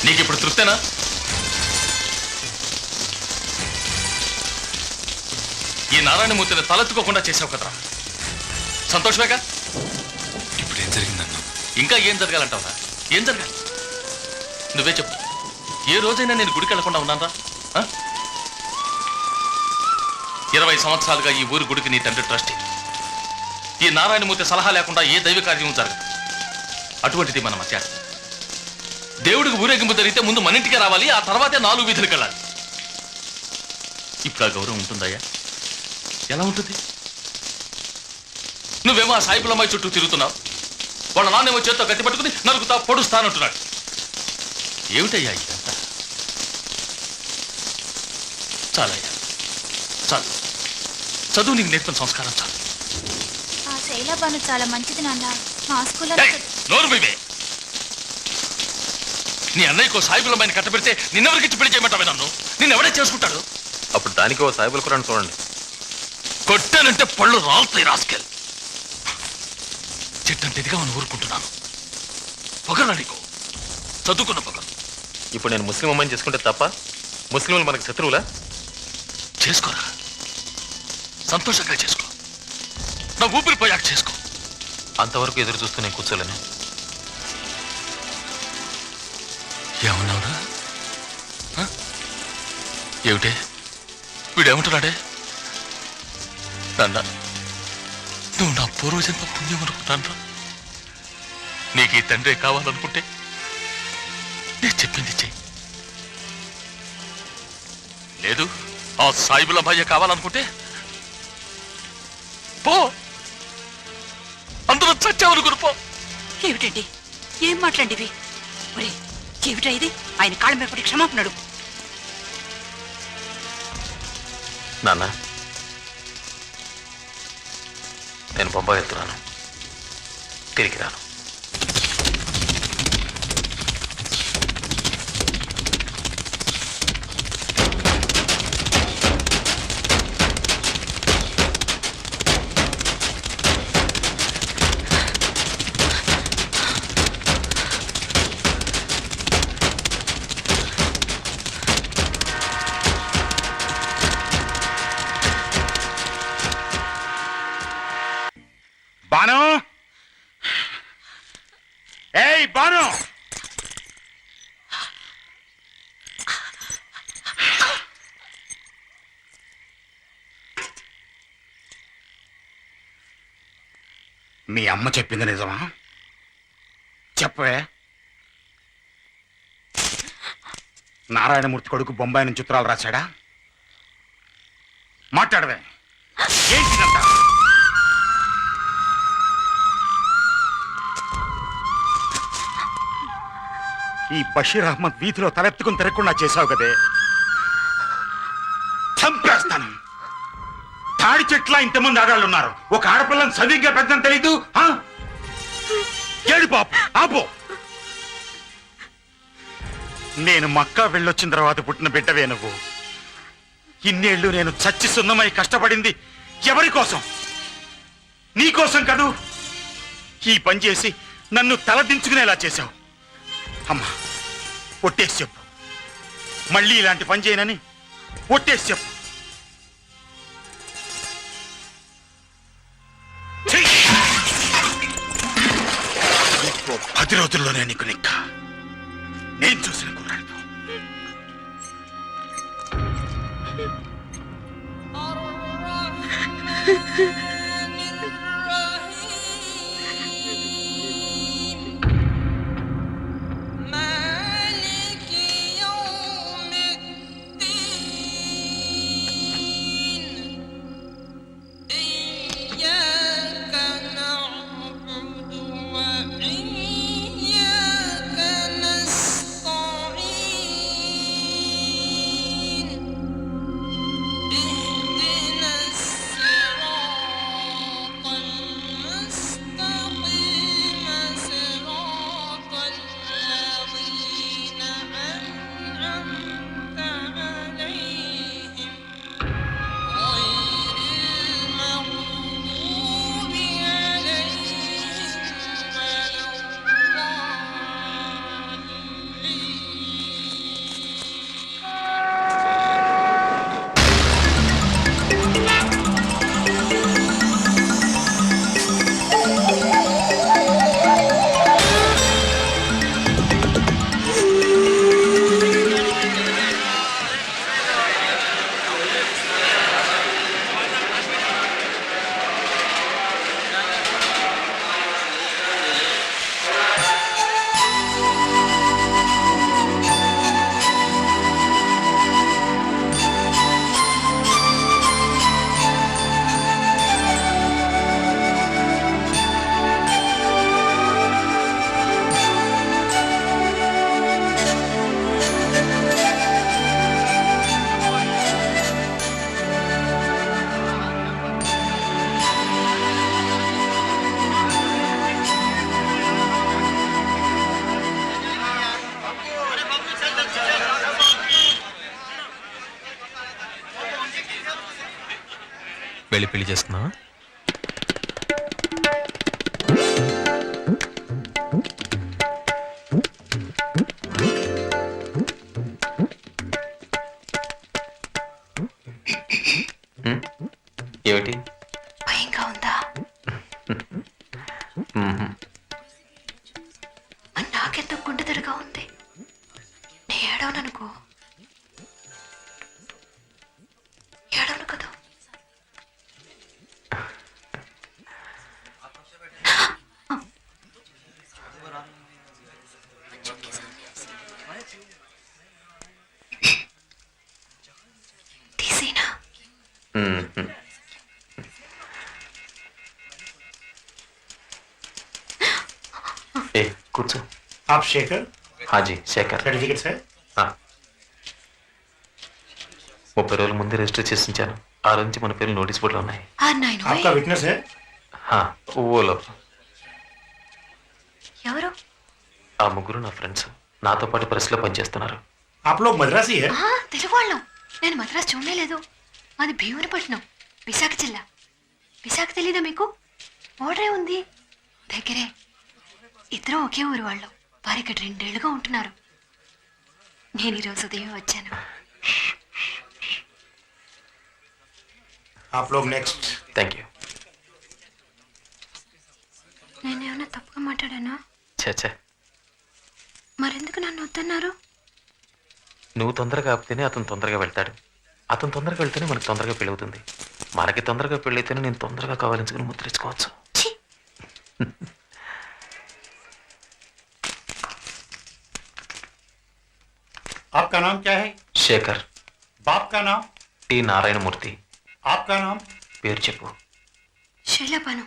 నీకు ఇప్పుడు తృప్తేనా? ఈ నారాయణమూర్తిని తలెత్తుకోకుండా చేసావు కదరా, సంతోషమేగా? ఇప్పుడు ఏం జరిగిందన్నా? ఇంకా ఏం జరగాలంటావురా? ఏం జరగాలి నువ్వే చెప్పు. ఏ రోజైనా నేను గుడికి వెళ్లకుండా ఉన్నానరా? 20 సంవత్సరాలుగా ఈ ఊరి గుడికి నీ తండ్రి ట్రస్టీ. ఈ నారాయణమూర్తి సలహా లేకుండా ఏ దైవ కార్యం జరగదు. అటువంటిది మన మధ్య దేవుడికి ఊరేగింపు జరిగితే ముందు మన ఇంటికి రావాలి, ఆ తర్వాతే 4 వీధులకు వెళ్ళాలి. ఇప్పుడు ఆ గౌరవం ఉంటుందయ్యా? ఎలా ఉంటుంది? నువ్వేమో ఆ సాయిబులమ్మాయి చుట్టూ తిరుగుతున్నావు, వాళ్ళ నాన్నేమో చేత్తో గట్టి పట్టుకుని నరుకుతా పొడుస్తానంటున్నాడు. ఏమిటయ్యా ఇదంతా? చాలయ్యా చాలు. చదువు నీకు నేర్పిన సంస్కారం చాలు. ఆ శైలబాను చాలా మంచిది నాన్న. మా స్కూల్లో నోరు మీవే. నీ అన్నయ్యకు సాయిబులమ్మాయిని కట్టబెడితే నిన్నెవరికిచ్చి పెళ్లి చేయమంటావే నన్ను? నిన్నెవడే చేసుకుంటాడు? అప్పుడు దానికి ఓ సాయిబుల్ కురాన్ చూడండి. కొట్టానంటే పళ్ళు రాలుతాయి రాస్కెల్. చెట్టంటే ఇదిగా మనం ఊరుకుంటున్నాను. పొగరా నీకు? చదువుకున్న పొగరు. ఇప్పుడు నేను ముస్లిం అమ్మాయిని చేసుకుంటే తప్ప? ముస్లింలు మనకు శత్రువులా? చేసుకోరా, సంతోషంగా చేసుకో. నా ఊపిరిపోయాక చేసుకో. అంతవరకు ఎదురు చూస్తూ నేను కూర్చోలేను. ఏమన్నావురా? ఏమిటే వీడేమంటున్నాడే? నాన్న, నువ్వు నా పూర్వజన్మ పుణ్యం అనుకుంటాను. నీకు ఈ తండ్రి కావాలనుకుంటే నేను చెప్పింది చెయ్యి. లేదు, ఆ సాయిబుల భయ్య కావాలనుకుంటే పో, అందరూ చచ్చావనుకుని పో. ఏమిటండి ఏం మాట్లాడివి? ఒరే ఏమిటా ఇది? ఆయన కాళ్ళ మీద పడి క్షమాపణడు. నాన్న, నేను బొంబాయి వెళ్తున్నాను, తిరిగి రాను. బాను, ఏయ్ బాను, మీ అమ్మ చెప్పింది నిజమా? చెప్పవే. నారాయణమూర్తి కొడుకు బొంబాయి నుంచి చిత్రాలు రాశాడా? మాట్లాడవే. ఏంటిదంతా? ఈ బషీర్ అహ్మద్ వీధిలో తలెత్తుకుని తిరగకుండా చేశావు కదే, చంపేస్తాను. తాడి చెట్ల ఇంతమంది ఆడాళ్ళు ఉన్నారు, ఒక ఆడపిల్లని సరిగ్గా పెద్దని తెలీదు. ఏడు పాపు ఆపో. నేను మక్కా వెళ్ళొచ్చిన తర్వాత పుట్టిన బిడ్డవే నువ్వు. ఇన్నేళ్లు నేను చచ్చి సున్నమై కష్టపడింది ఎవరి కోసం? నీ కోసం కదూ. ఈ పని చేసి నన్ను తలదించుకునేలా చేశావు. అమ్మా, ఒట్టేసి చెప్పు, మళ్ళీ ఇలాంటి పని చేయనని ఒట్టేసి చెప్పు. 10 రోజుల్లోనే నీకు నిక్క. నేను చూసిన కుర్రాడితో. వెళ్ళి పెళ్లి చేసుకున్నావా? ఏమిటి? భయంగా ఉందా? మరి నాకెంత గుండె తిరగా ఉంది. నే ఏడవననుకో. ఏడవను కదా. తీసేనా? ఏ కూర్చో. आप शेखर హాజీ శేఖర్. सर्टिफिकेट्स है? 30 రోజుల ముందే రిజిస్టర్ చేసి ఉంచాను. ఆ రోజు నుంచి మన పేర్లు నోటీస్ బోర్డులో ఉన్నాయి. आपका विटनेस है? ఓలో. ఎవరు? ఆ ముగ్గురు నా ఫ్రెండ్స్. నాతో పాటు ప్రెస్లో పనిచేస్తున్నారు. आप लोग मद्रासी है? తెలుగు వాళ్ళం. నేను మద్రాసు చూడలేదు. మాది భీమునిపట్నం, విశాఖ జిల్లా. విశాఖ తెలీదా మీకు? ఓడరే ఉంది దగ్గరే. ఇద్దరు ఒకే ఊరు వాళ్ళు. వారు ఇక్కడ 2 ఏళ్లుగా ఉంటున్నారు. నేను ఈరోజు ఉదయం వచ్చాను. आप लोग नेक्स्ट. Thank you. నేనేమన్నా తప్పుగా మాట్లాడానా? చచ్చా, మరెందుకు నన్ను వద్దన్నారు? నువ్వు తొందరగా ఆపితేనే అతను తొందరగా వెళ్తాడు. అతను తొందరగా వెళ్తేనే మనకు తొందరగా పెళ్ళి అవుతుంది. మనకి తొందరగా పెళ్ళైతేనే నేను తొందరగా కావాలించుకుని ముద్రించుకోవచ్చు. ఛీ! आपका नाम क्या है? శేఖర్. बाप का नाम? టి నారాయణమూర్తి. आपका नाम? పేరు చెప్పు. శైలబాను.